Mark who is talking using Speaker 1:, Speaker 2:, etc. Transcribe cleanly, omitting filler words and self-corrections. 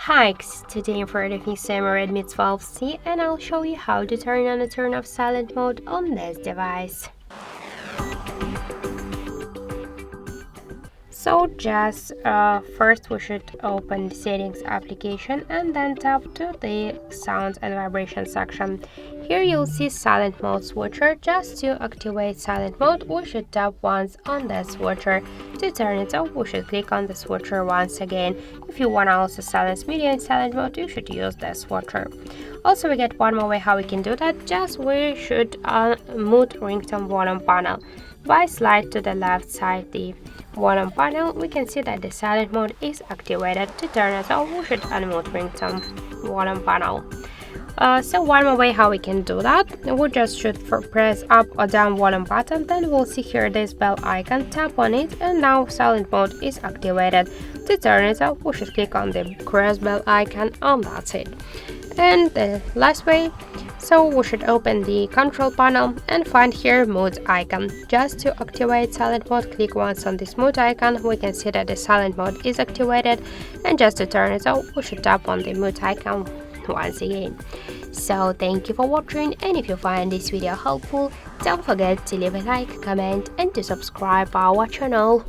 Speaker 1: Hi, today I'm for the Xiaomi Redmi 12C and I'll show you how to turn on and turn off silent mode on this device. So just first we should open the settings application and then tap to the sound and vibration section. Here you'll see silent mode switcher. Just to activate silent mode we should tap once on the switcher. To turn it off we should click on the switcher once again. If you want to also silence media in silent mode you should use the switcher. Also we get one more way how we can do that. Just we should mute ringtone volume panel. By slide to the left side the volume panel, we can see that the silent mode is activated. To turn it off, we should unmute ringtone volume panel. So one more way how we can do that, we just should press up or down volume button, then we'll see here this bell icon, tap on it, and now silent mode is activated. To turn it off, we should click on the cross bell icon, and that's it. And the last way, so we should open the control panel and find here mode icon. Just to activate silent mode, click once on this mode icon. We can see that the silent mode is activated, and just to turn it off we should tap on the mode icon once again. So thank you for watching, and if you find this video helpful, don't forget to leave a like, comment and to subscribe our channel.